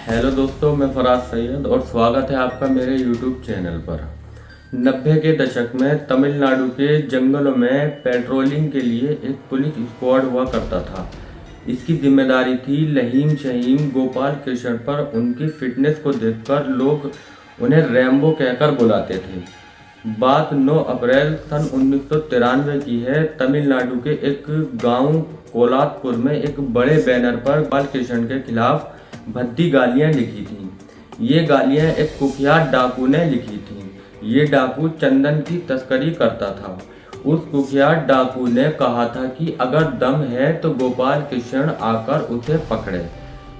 Hello दोस्तों, मैं फराज सैयद और स्वागत है आपका मेरे यूट्यूब चैनल पर। 90 के दशक में तमिलनाडु के जंगलों में पेट्रोलिंग के लिए एक पुलिस स्क्वाड हुआ करता था। इसकी जिम्मेदारी थी लहीम शहीम गोपाल कृष्ण पर। उनकी फिटनेस को देखकर लोग उन्हें रैम्बो कहकर बुलाते थे। बात 9 अप्रैल सन 1993 की है। तमिलनाडु के एक गांव कोलातपुर में एक बड़े बैनर पर गोपाल कृष्ण के खिलाफ भद्दी गालियां लिखी थीं। ये गालियां एक कुख्यात डाकू ने लिखी थीं। ये डाकू चंदन की तस्करी करता था। उस कुख्यात डाकू ने कहा था कि अगर दम है तो गोपाल कृष्ण आकर उसे पकड़े।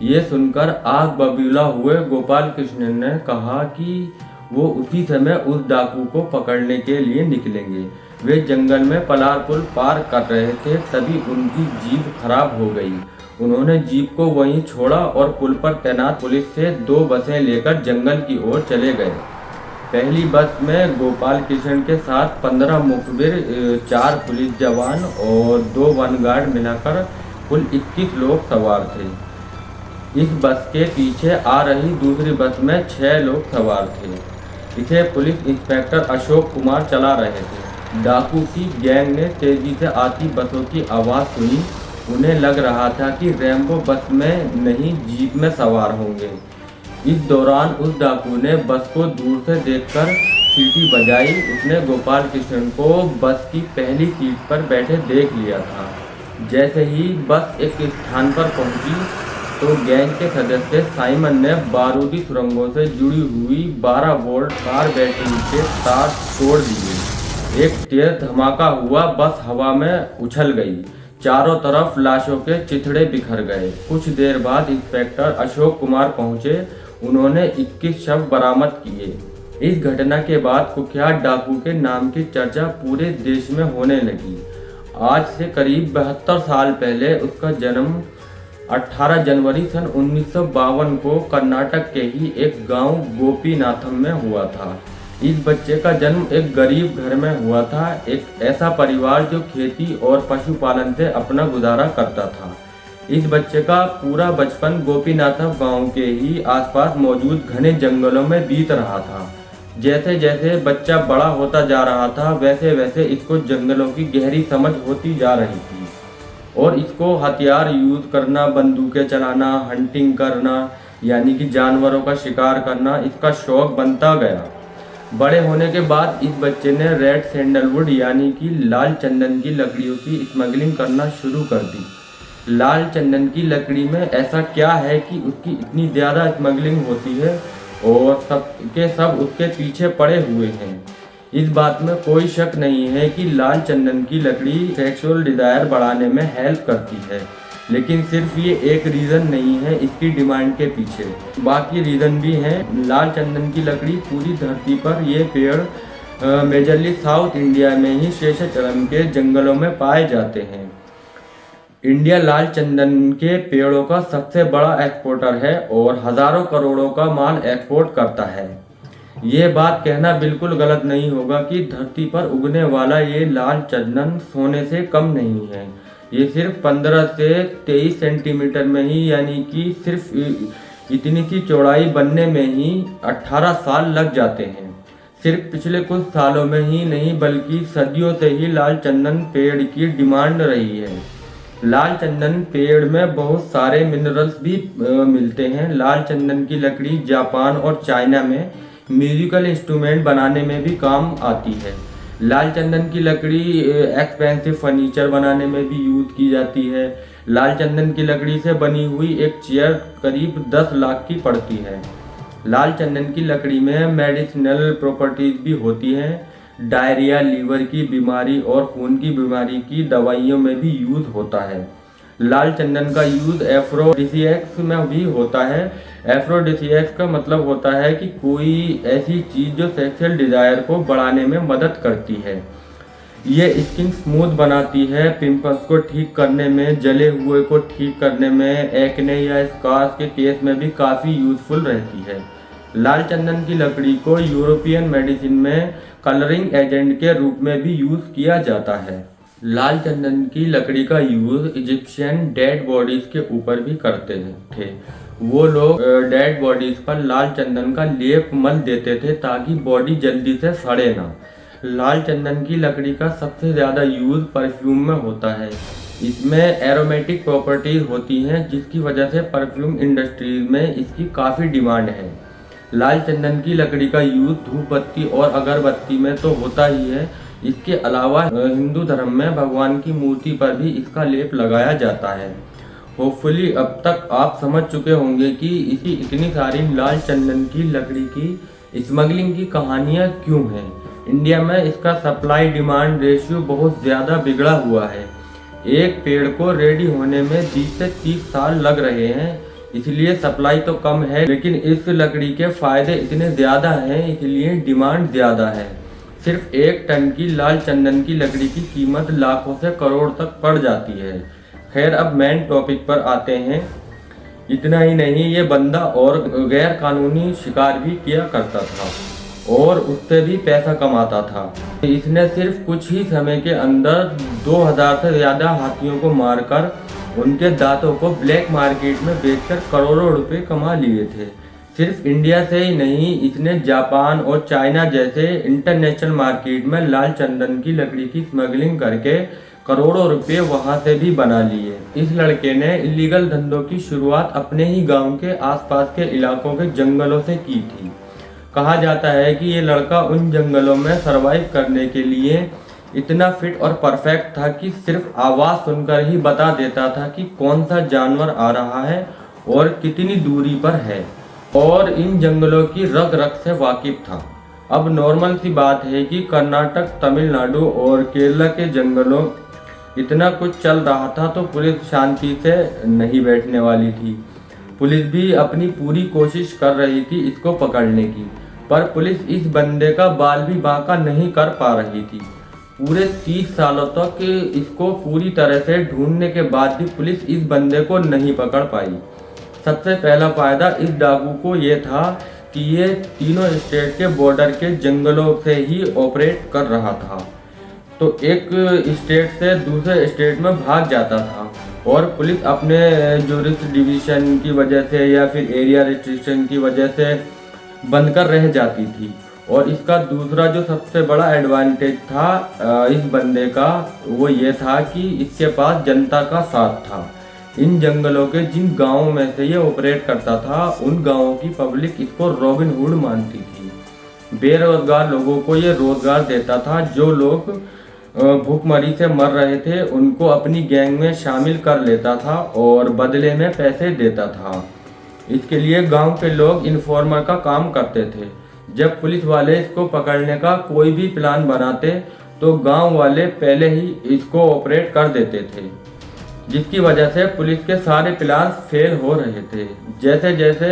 ये सुनकर आग बबूला हुए गोपाल कृष्ण ने कहा कि वो उसी समय उस डाकू को पकड़ने के लिए निकलेंगे। वे जंगल में पलार पुल पार कर रहे थे, तभी उनकी जीप खराब हो गई। उन्होंने जीप को वहीं छोड़ा और पुल पर तैनात पुलिस से 2 बसें लेकर जंगल की ओर चले गए। पहली बस में गोपाल कृष्ण के साथ 15 मुखबिर, 4 पुलिस जवान और 2 वन गार्ड मिलाकर कुल 21 लोग सवार थे। इस बस के पीछे आ रही दूसरी बस में 6 लोग सवार थे। इसे पुलिस इंस्पेक्टर अशोक कुमार चला रहे थे। डाकू की गैंग ने तेजी से आती बसों की आवाज़ सुनी। उन्हें लग रहा था कि रैम्बो बस में नहीं जीप में सवार होंगे। इस दौरान उस डाकू ने बस को दूर से देखकर सीटी बजाई। उसने गोपाल कृष्ण को बस की पहली सीट पर बैठे देख लिया था। जैसे ही बस एक स्थान पर पहुंची तो गैंग के सदस्य साइमन ने बारूदी सुरंगों से जुड़ी हुई 12 वोल्ट कार बैटरी के तार तोड़ दिए। एक तेज धमाका हुआ, बस हवा में उछल गई। चारों तरफ लाशों के चिथड़े बिखर गए। कुछ देर बाद इंस्पेक्टर अशोक कुमार पहुंचे। उन्होंने 21 शव बरामद किए। इस घटना के बाद कुख्यात डाकू के नाम की चर्चा पूरे देश में होने लगी। आज से करीब 72 साल पहले उसका जन्म 18 जनवरी सन 1952 को कर्नाटक के ही एक गांव गोपीनाथम में हुआ था। इस बच्चे का जन्म एक गरीब घर में हुआ था। एक ऐसा परिवार जो खेती और पशुपालन से अपना गुजारा करता था। इस बच्चे का पूरा बचपन गोपीनाथम गांव के ही आसपास मौजूद घने जंगलों में बीत रहा था। जैसे जैसे बच्चा बड़ा होता जा रहा था, वैसे वैसे इसको जंगलों की गहरी समझ होती जा रही थी और इसको हथियार यूज करना, बंदूकें चलाना, हंटिंग करना यानी कि जानवरों का शिकार करना इसका शौक बनता गया। बड़े होने के बाद इस बच्चे ने रेड सैंडलवुड यानी कि लाल चंदन की लकड़ियों की स्मगलिंग करना शुरू कर दी। लाल चंदन की लकड़ी में ऐसा क्या है कि उसकी इतनी ज़्यादा स्मगलिंग होती है और सब के सब उसके पीछे पड़े हुए हैं। इस बात में कोई शक नहीं है कि लाल चंदन की लकड़ी सेक्सुअल डिजायर बढ़ाने में हेल्प करती है, लेकिन सिर्फ ये एक रीज़न नहीं है इसकी डिमांड के पीछे, बाकी रीज़न भी हैं। लाल चंदन की लकड़ी पूरी धरती पर ये पेड़ मेजरली साउथ इंडिया में ही शेषाचलम के जंगलों में पाए जाते हैं। इंडिया लाल चंदन के पेड़ों का सबसे बड़ा एक्सपोर्टर है और हज़ारों करोड़ों का माल एक्सपोर्ट करता है। ये बात कहना बिल्कुल गलत नहीं होगा कि धरती पर उगने वाला ये लाल चंदन सोने से कम नहीं है। ये सिर्फ 15 से 23 सेंटीमीटर में ही यानी कि सिर्फ इतनी सी चौड़ाई बनने में ही 18 साल लग जाते हैं। सिर्फ पिछले कुछ सालों में ही नहीं बल्कि सदियों से ही लाल चंदन पेड़ की डिमांड रही है। लाल चंदन पेड़ में बहुत सारे मिनरल्स भी मिलते हैं। लाल चंदन की लकड़ी जापान और चाइना में म्यूजिकल इंस्ट्रूमेंट बनाने में भी काम आती है। लाल चंदन की लकड़ी एक्सपेंसिव फर्नीचर बनाने में भी यूज़ की जाती है। लाल चंदन की लकड़ी से बनी हुई एक चेयर करीब 10 लाख की पड़ती है। लाल चंदन की लकड़ी में मेडिसिनल प्रॉपर्टीज भी होती हैं। डायरिया, लीवर की बीमारी और खून की बीमारी की दवाइयों में भी यूज़ होता है। लाल चंदन का यूज़ एफ्रोडिसियक्स में भी होता है। एफ्रोडिसियक्स का मतलब होता है कि कोई ऐसी चीज़ जो सेक्सुअल डिज़ायर को बढ़ाने में मदद करती है। ये स्किन स्मूथ बनाती है, पिंपल्स को ठीक करने में, जले हुए को ठीक करने में, एक्ने या स्कार्स के केस में भी काफ़ी यूज़फुल रहती है। लाल चंदन की लकड़ी को यूरोपियन मेडिसिन में कलरिंग एजेंट के रूप में भी यूज़ किया जाता है। लाल चंदन की लकड़ी का यूज़ इजिप्शियन डेड बॉडीज़ के ऊपर भी करते थे। वो लोग डेड बॉडीज पर लाल चंदन का लेप मल देते थे ताकि बॉडी जल्दी से सड़े ना। लाल चंदन की लकड़ी का सबसे ज़्यादा यूज़ परफ्यूम में होता है। इसमें एरोमेटिक प्रॉपर्टीज होती हैं जिसकी वजह से परफ्यूम इंडस्ट्रीज में इसकी काफ़ी डिमांड है। लाल चंदन की लकड़ी का यूज़ धूप बत्ती और अगरबत्ती में तो होता ही है, इसके अलावा हिंदू धर्म में भगवान की मूर्ति पर भी इसका लेप लगाया जाता है। होपफुली अब तक आप समझ चुके होंगे कि इसी इतनी सारी लाल चंदन की लकड़ी की स्मगलिंग की कहानियाँ क्यों हैं। इंडिया में इसका सप्लाई डिमांड रेशियो बहुत ज़्यादा बिगड़ा हुआ है। एक पेड़ को रेडी होने में 20 से 30 साल लग रहे हैं, इसलिए सप्लाई तो कम है, लेकिन इस लकड़ी के फायदे इतने ज़्यादा हैं, इसलिए डिमांड ज़्यादा है। सिर्फ 1 टन की लाल चंदन की लकड़ी की कीमत लाखों से करोड़ तक पड़ जाती है। खैर, अब मेन टॉपिक पर आते हैं। इतना ही नहीं, ये बंदा और गैर कानूनी शिकार भी किया करता था और उससे भी पैसा कमाता था। इसने सिर्फ कुछ ही समय के अंदर 2000 से ज़्यादा हाथियों को मारकर उनके दांतों को ब्लैक मार्केट में बेचकर करोड़ों रुपए कमा लिए थे। सिर्फ इंडिया से ही नहीं, इसने जापान और चाइना जैसे इंटरनेशनल मार्केट में लाल चंदन की लकड़ी की स्मगलिंग करके करोड़ों रुपए वहां से भी बना लिए। इस लड़के ने इलीगल धंधों की शुरुआत अपने ही गांव के आसपास के इलाकों के जंगलों से की थी। कहा जाता है कि ये लड़का उन जंगलों में सरवाइव करने के लिए इतना फिट और परफेक्ट था कि सिर्फ आवाज़ सुनकर ही बता देता था कि कौन सा जानवर आ रहा है और कितनी दूरी पर है, और इन जंगलों की रग रग से वाकिफ था। अब नॉर्मल सी बात है कि कर्नाटक, तमिलनाडु और केरला के जंगलों इतना कुछ चल रहा था तो पुलिस शांति से नहीं बैठने वाली थी। पुलिस भी अपनी पूरी कोशिश कर रही थी इसको पकड़ने की, पर पुलिस इस बंदे का बाल भी बांका नहीं कर पा रही थी। पूरे 30 सालों तक इसको पूरी तरह से ढूंढने के बाद भी पुलिस इस बंदे को नहीं पकड़ पाई। सबसे पहला फायदा इस डाकू को ये था कि ये तीनों स्टेट के बॉर्डर के जंगलों से ही ऑपरेट कर रहा था, तो एक स्टेट से दूसरे स्टेट में भाग जाता था और पुलिस अपने ज्यूरिसडिक्शन की वजह से या फिर एरिया रिस्ट्रिक्शन की वजह से बंद कर रह जाती थी। और इसका दूसरा जो सबसे बड़ा एडवांटेज था इस बंदे का, वो ये था कि इसके पास जनता का साथ था। इन जंगलों के जिन गांवों में से ये ऑपरेट करता था, उन गांवों की पब्लिक इसको रॉबिन हुड मानती थी। बेरोजगार लोगों को ये रोजगार देता था। जो लोग भूखमरी से मर रहे थे उनको अपनी गैंग में शामिल कर लेता था और बदले में पैसे देता था। इसके लिए गांव के लोग इन्फॉर्मर का काम करते थे। जब पुलिस वाले इसको पकड़ने का कोई भी प्लान बनाते तो गांव वाले पहले ही इसको ऑपरेट कर देते थे, जिसकी वजह से पुलिस के सारे प्लान फेल हो रहे थे। जैसे जैसे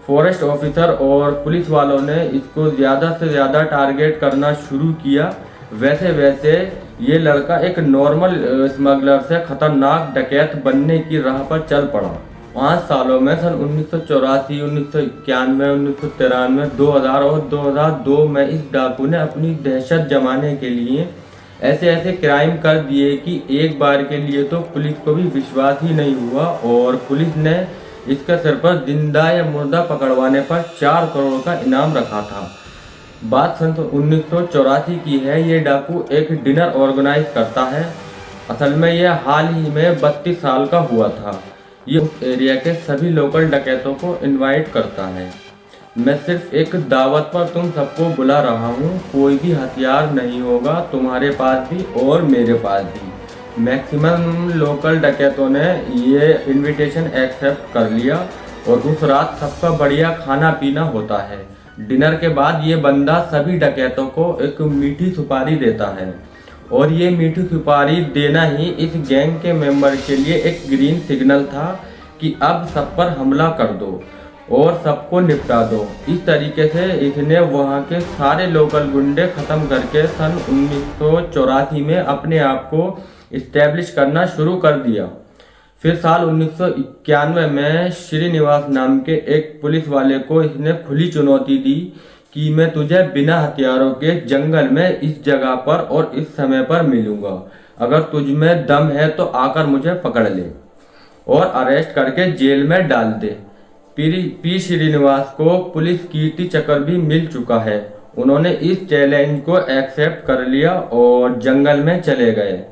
फॉरेस्ट ऑफिसर और पुलिस वालों ने इसको ज़्यादा से ज़्यादा टारगेट करना शुरू किया, वैसे वैसे ये लड़का एक नॉर्मल स्मगलर से खतरनाक डकैत बनने की राह पर चल पड़ा। 5 सालों में सन 1984, 1991, 1993, 2000 और 2002 में इस डाकू ने अपनी दहशत जमाने के लिए ऐसे ऐसे क्राइम कर दिए कि एक बार के लिए तो पुलिस को भी विश्वास ही नहीं हुआ और पुलिस ने इसके सिर पर जिंदा या मुर्दा पकड़वाने पर 4 करोड़ का इनाम रखा था। बात सन 1984 की है। ये डाकू एक डिनर ऑर्गेनाइज करता है। असल में यह हाल ही में 32 साल का हुआ था। ये उस एरिया के सभी लोकल डकैतों को इनवाइट करता है। मैं सिर्फ एक दावत पर तुम सबको बुला रहा हूँ, कोई भी हथियार नहीं होगा तुम्हारे पास भी और मेरे पास भी। मैक्सिमम लोकल डकैतों ने ये इनविटेशन एक्सेप्ट कर लिया और उस रात सबका बढ़िया खाना पीना होता है। डिनर के बाद ये बंदा सभी डकैतों को एक मीठी सुपारी देता है और ये मीठी सुपारी देना ही इस गैंग के मेंबर के लिए एक ग्रीन सिग्नल था कि अब सब पर हमला कर दो और सबको निपटा दो। इस तरीके से इसने वहाँ के सारे लोकल गुंडे ख़त्म करके सन 1984 में अपने आप को इस्टेब्लिश करना शुरू कर दिया। फिर साल 1991 में श्रीनिवास नाम के एक पुलिस वाले को इसने खुली चुनौती दी कि मैं तुझे बिना हथियारों के जंगल में इस जगह पर और इस समय पर मिलूंगा। अगर तुझ में दम है तो आकर मुझे पकड़ ले और अरेस्ट करके जेल में डाल दे। पी श्रीनिवास को पुलिस कीर्ति चक्र भी मिल चुका है। उन्होंने इस चैलेंज को एक्सेप्ट कर लिया और जंगल में चले गए।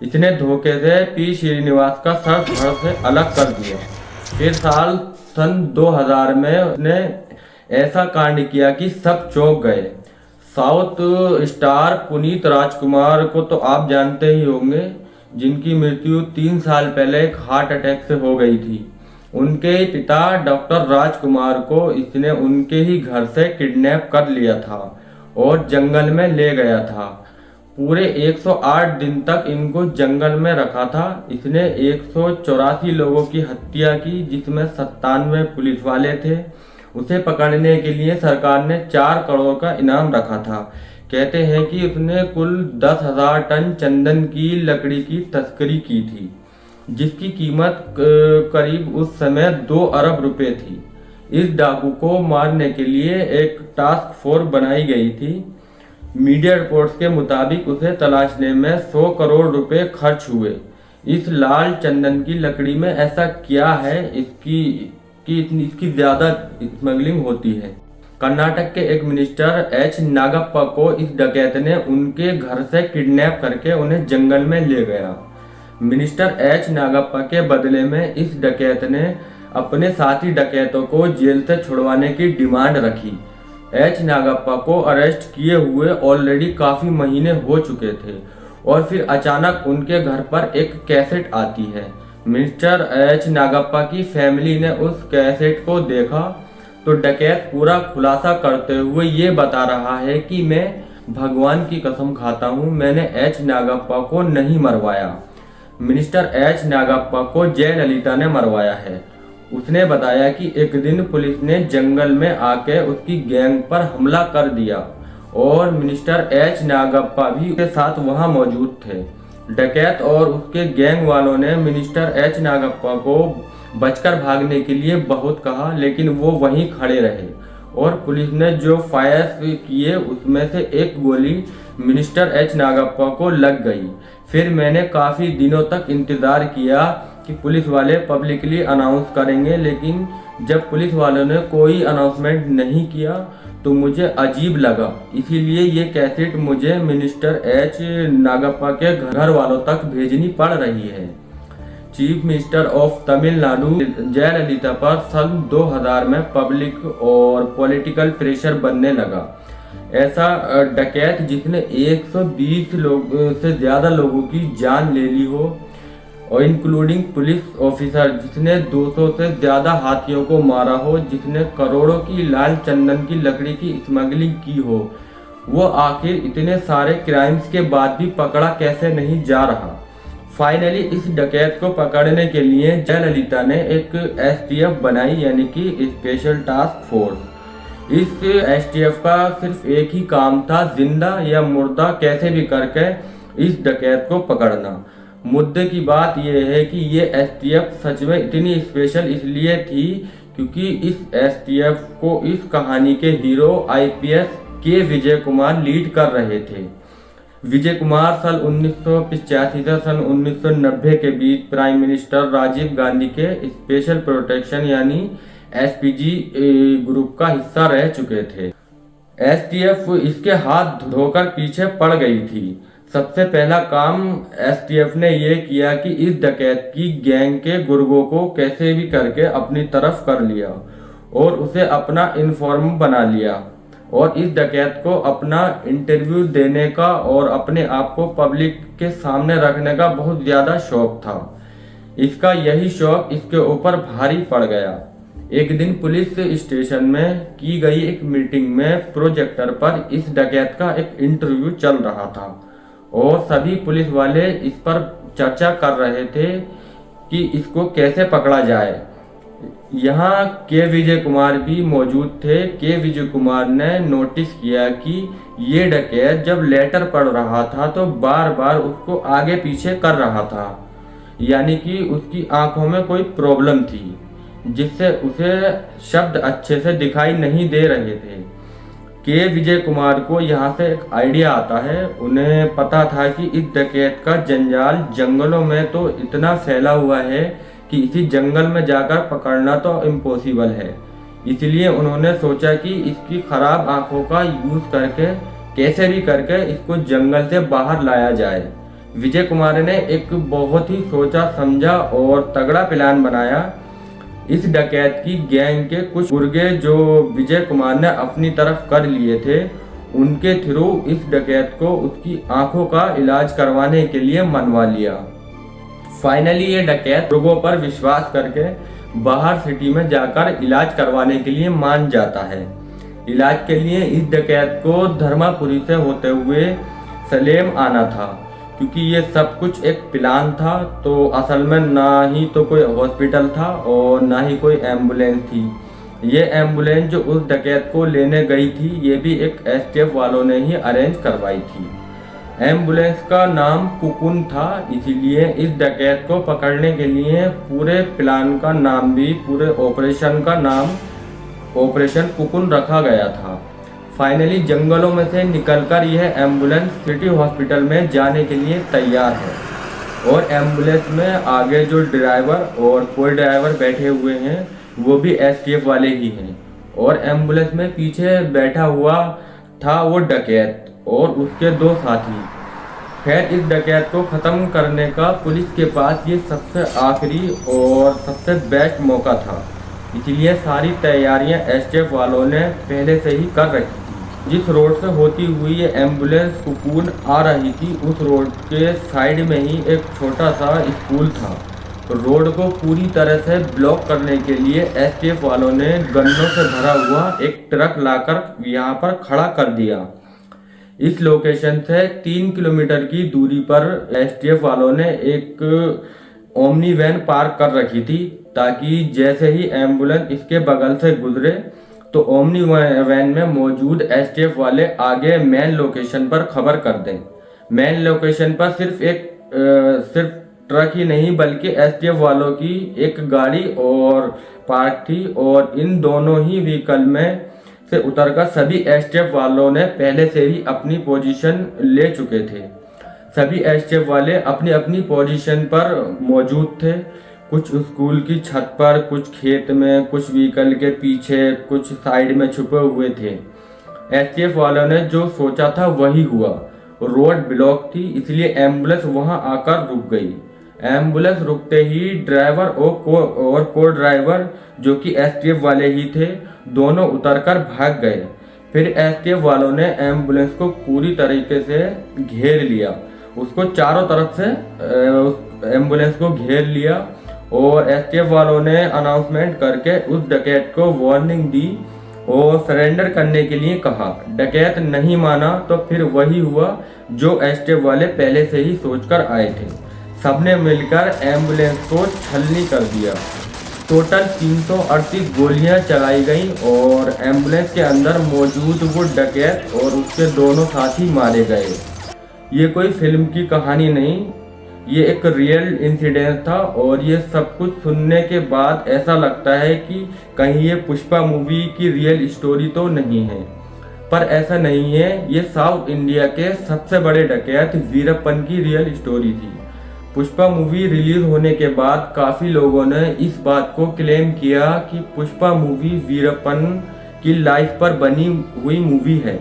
इसने धोखे से पी श्रीनिवास का सर घर से अलग कर दिया। फिर सन 2000 में उसने ऐसा कांड किया कि सब चौंक गए। साउथ स्टार पुनीत राजकुमार को तो आप जानते ही होंगे, जिनकी मृत्यु 3 साल पहले एक हार्ट अटैक से हो गई थी। उनके पिता डॉक्टर राजकुमार को इसने उनके ही घर से किडनैप कर लिया था और जंगल में ले गया था। पूरे 108 दिन तक इनको जंगल में रखा था। इसने 184 लोगों की हत्या की, जिसमें 97 पुलिस वाले थे। उसे पकड़ने के लिए सरकार ने 4 करोड़ का इनाम रखा था। कहते हैं कि उसने कुल 10,000 टन चंदन की लकड़ी की तस्करी की थी, जिसकी कीमत करीब उस समय 2 अरब रुपए थी। इस डाकू को मारने के लिए एक टास्क फोर्स बनाई गई थी। मीडिया रिपोर्ट्स के मुताबिक उसे तलाशने में 100 करोड़ रुपए खर्च हुए। इस लाल चंदन की लकड़ी में ऐसा क्या है इसकी ज्यादा स्मगलिंग होती है। कर्नाटक के एक मिनिस्टर एच नागप्पा को इस डकैत ने उनके घर से किडनैप करके उन्हें जंगल में ले गया। मिनिस्टर एच नागप्पा के बदले में इस डकैत ने अपने साथी डकैतों को जेल से छुड़वाने की डिमांड रखी। एच नागप्पा को अरेस्ट किए हुए ऑलरेडी काफी महीने हो चुके थे और फिर अचानक उनके घर पर एक कैसेट आती है। मिस्टर एच नागप्पा की फैमिली ने उस कैसेट को देखा तो डकैत पूरा खुलासा करते हुए ये बता रहा है कि मैं भगवान की कसम खाता हूँ, मैंने एच नागप्पा को नहीं मरवाया। मिनिस्टर एच नागप्पा को जयललिता ने मरवाया है। उसने बताया कि एक दिन पुलिस ने जंगल में आके उसकी गैंग पर हमला कर दिया और मिनिस्टर एच नागप्पा भी उसके साथ वहां मौजूद थे। डकैत और उसके गैंग वालों ने मिनिस्टर एच नागप्पा को बचकर भागने के लिए बहुत कहा, लेकिन वो वहीं खड़े रहे और पुलिस ने जो फायर किए उसमें से एक गोली मिनिस्टर एच नागप्पा को लग गई। फिर मैंने काफ़ी दिनों तक इंतज़ार किया कि पुलिस वाले पब्लिकली अनाउंस करेंगे, लेकिन जब पुलिस वालों ने कोई अनाउंसमेंट नहीं किया तो मुझे अजीब लगा। इसीलिए ये कैसेट मुझे मिनिस्टर एच नागप्पा के घर वालों तक भेजनी पड़ रही है। Chief minister of Tamil Nadu Jayalalithaa पर सन 2000 में पब्लिक और पॉलिटिकल प्रेशर बनने लगा। ऐसा डकैत जिसने 120 लोग से ज़्यादा लोगों की जान ले ली हो और इंक्लूडिंग पुलिस ऑफिसर, जिसने 200 से ज़्यादा हाथियों को मारा हो, जिसने करोड़ों की लाल चंदन की लकड़ी की स्मगलिंग की हो, वो आखिर इतने सारे क्राइम्स के बाद भी पकड़ा कैसे नहीं जा रहा। फाइनली इस डकैत को पकड़ने के लिए जयललिता ने एक STF बनाई, यानी कि स्पेशल टास्क फोर्स। इस STF का सिर्फ एक ही काम था, जिंदा या मुर्दा कैसे भी करके इस डकैत को पकड़ना। मुद्दे की बात यह है कि ये STF सच में इतनी स्पेशल इसलिए थी क्योंकि इस STF को इस कहानी के हीरो IPS के विजय कुमार लीड कर रहे थे। विजय कुमार साल 1985 से सन 1990 के बीच प्राइम मिनिस्टर राजीव गांधी के स्पेशल प्रोटेक्शन यानी SPG ग्रुप का हिस्सा रह चुके थे। STF इसके हाथ धोकर पीछे पड़ गई थी। सबसे पहला काम STF ने यह किया कि इस डकैत की गैंग के गुर्गों को कैसे भी करके अपनी तरफ कर लिया और उसे अपना इन्फॉर्म बना लिया और इस डकैत को अपना इंटरव्यू देने का और अपने आप को पब्लिक के सामने रखने का बहुत ज़्यादा शौक था। इसका यही शौक इसके ऊपर भारी पड़ गया। एक दिन पुलिस स्टेशन में की गई एक मीटिंग में प्रोजेक्टर पर इस डकैत का एक इंटरव्यू चल रहा था और सभी पुलिस वाले इस पर चर्चा कर रहे थे कि इसको कैसे पकड़ा जाए। यहाँ के विजय कुमार भी मौजूद थे। के विजय कुमार ने नोटिस किया कि ये डकैत जब लेटर पढ़ रहा था तो बार बार उसको आगे पीछे कर रहा था, यानी कि उसकी आंखों में कोई प्रॉब्लम थी जिससे उसे शब्द अच्छे से दिखाई नहीं दे रहे थे। के विजय कुमार को यहाँ से एक आइडिया आता है। उन्हें पता था कि इस डकैत का जंजाल जंगलों में तो इतना फैला हुआ है कि इसी जंगल में जाकर पकड़ना तो इम्पॉसिबल है। इसलिए उन्होंने सोचा कि इसकी खराब आंखों का यूज करके कैसे भी करके इसको जंगल से बाहर लाया जाए। विजय कुमार ने एक बहुत ही सोचा समझा और तगड़ा प्लान बनाया। इस डकैत की गैंग के कुछ गुर्गे जो विजय कुमार ने अपनी तरफ कर लिए थे, उनके थ्रू इस डकैत को उसकी आंखों का इलाज करवाने के लिए मनवा लिया। फाइनली ये डकैत लोगों पर विश्वास करके बाहर सिटी में जाकर इलाज करवाने के लिए मान जाता है। इलाज के लिए इस डकैत को धर्मापुरी से होते हुए सलेम आना था। क्योंकि ये सब कुछ एक प्लान था, तो असल में ना ही तो कोई हॉस्पिटल था और ना ही कोई एम्बुलेंस थी। ये एम्बुलेंस जो उस डकैत को लेने गई थी, ये भी एक एसटीएफ वालों ने ही अरेंज करवाई थी। एम्बुलेंस का नाम कुकुन था, इसीलिए इस डकैत को पकड़ने के लिए पूरे प्लान का नाम भी, पूरे ऑपरेशन का नाम ऑपरेशन कुकुन रखा गया था। फाइनली जंगलों में से निकलकर यह एम्बुलेंस सिटी हॉस्पिटल में जाने के लिए तैयार है और एम्बुलेंस में आगे जो ड्राइवर और को ड्राइवर बैठे हुए हैं वो भी एसटीएफ वाले ही हैं और एम्बुलेंस में पीछे बैठा हुआ था वो डकैत और उसके 2 साथी। खैर, इस डकैत को ख़त्म करने का पुलिस के पास ये सबसे आखिरी और सबसे बेस्ट मौका था। इसलिए सारी तैयारियां एसटीएफ वालों ने पहले से ही कर रखी थी। जिस रोड से होती हुई ये एम्बुलेंस कुकुन आ रही थी, उस रोड के साइड में ही एक छोटा सा स्कूल था। रोड को पूरी तरह से ब्लॉक करने के लिए एसटीएफ वालों ने गन्नों से भरा हुआ एक ट्रक लाकर यहाँ पर खड़ा कर दिया। इस लोकेशन से 3 किलोमीटर की दूरी पर एसटीएफ वालों ने एक ओमनी वैन पार्क कर रखी थी, ताकि जैसे ही एम्बुलेंस इसके बगल से गुजरे तो ओमनी वैन में मौजूद एसटीएफ वाले आगे मेन लोकेशन पर खबर कर दें। मेन लोकेशन पर सिर्फ ट्रक ही नहीं बल्कि एसटीएफ वालों की एक गाड़ी और पार्क थी और इन दोनों ही व्हीकल में से उतरकर सभी एसटीएफ वालों ने पहले से ही अपनी पोजीशन ले चुके थे। सभी एसटीएफ वाले अपनी अपनी पोजीशन पर मौजूद थे। कुछ स्कूल की छत पर, कुछ खेत में, कुछ व्हीकल के पीछे, कुछ साइड में छुपे हुए थे। एसटीएफ वालों ने जो सोचा था वही हुआ। रोड ब्लॉक थी, इसलिए एम्बुलेंस वहां आकर रुक गई। एम्बुलेंस रुकते ही ड्राइवर और को ड्राइवर जो कि एसटीएफ वाले ही थे, दोनों उतरकर भाग गए। फिर एसटीएफ वालों ने एम्बुलेंस को पूरी तरीके से घेर लिया, उसको चारों तरफ से एम्बुलेंस को घेर लिया और एसटीएफ वालों ने अनाउंसमेंट करके उस डकैत को वार्निंग दी और सरेंडर करने के लिए कहा। डकैत नहीं माना तो फिर वही हुआ जो एसटीएफ वाले पहले से ही सोचकर आए थे। सबने मिलकर एम्बुलेंस को छलनी कर दिया। टोटल 338 गोलियां चलाई गई और एम्बुलेंस के अंदर मौजूद वो डकैत और उसके दोनों साथी मारे गए। ये कोई फिल्म की कहानी नहीं, ये एक रियल इंसिडेंट था और ये सब कुछ सुनने के बाद ऐसा लगता है कि कहीं ये पुष्पा मूवी की रियल स्टोरी तो नहीं है, पर ऐसा नहीं है। ये साउथ इंडिया के सबसे बड़े डकैत वीरप्पन की रियल स्टोरी थी। पुष्पा मूवी रिलीज होने के बाद काफ़ी लोगों ने इस बात को क्लेम किया कि पुष्पा मूवी वीरप्पन की लाइफ पर बनी हुई मूवी है।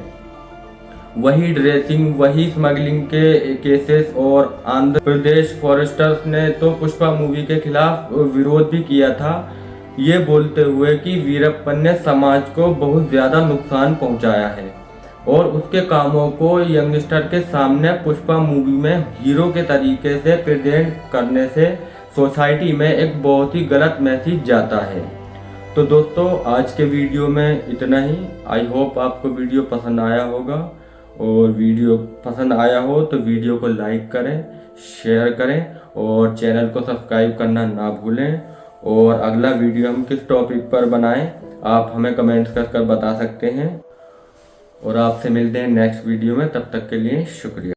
वही ड्रेसिंग, वही स्मगलिंग के केसेस और आंध्र प्रदेश फॉरेस्टर्स ने तो पुष्पा मूवी के खिलाफ विरोध भी किया था, ये बोलते हुए कि वीरप्पन ने समाज को बहुत ज़्यादा नुकसान पहुंचाया है और उसके कामों को यंगस्टर के सामने पुष्पा मूवी में हीरो के तरीके से प्रेजेंट करने से सोसाइटी में एक बहुत ही गलत मैसेज जाता है। तो दोस्तों, आज के वीडियो में इतना ही। आई होप आपको वीडियो पसंद आया होगा और वीडियो पसंद आया हो तो वीडियो को लाइक करें, शेयर करें और चैनल को सब्सक्राइब करना ना भूलें। और अगला वीडियो हम किस टॉपिक पर बनाएं आप हमें कमेंट्स कर बता सकते हैं और आपसे मिलते हैं नेक्स्ट वीडियो में। तब तक के लिए शुक्रिया।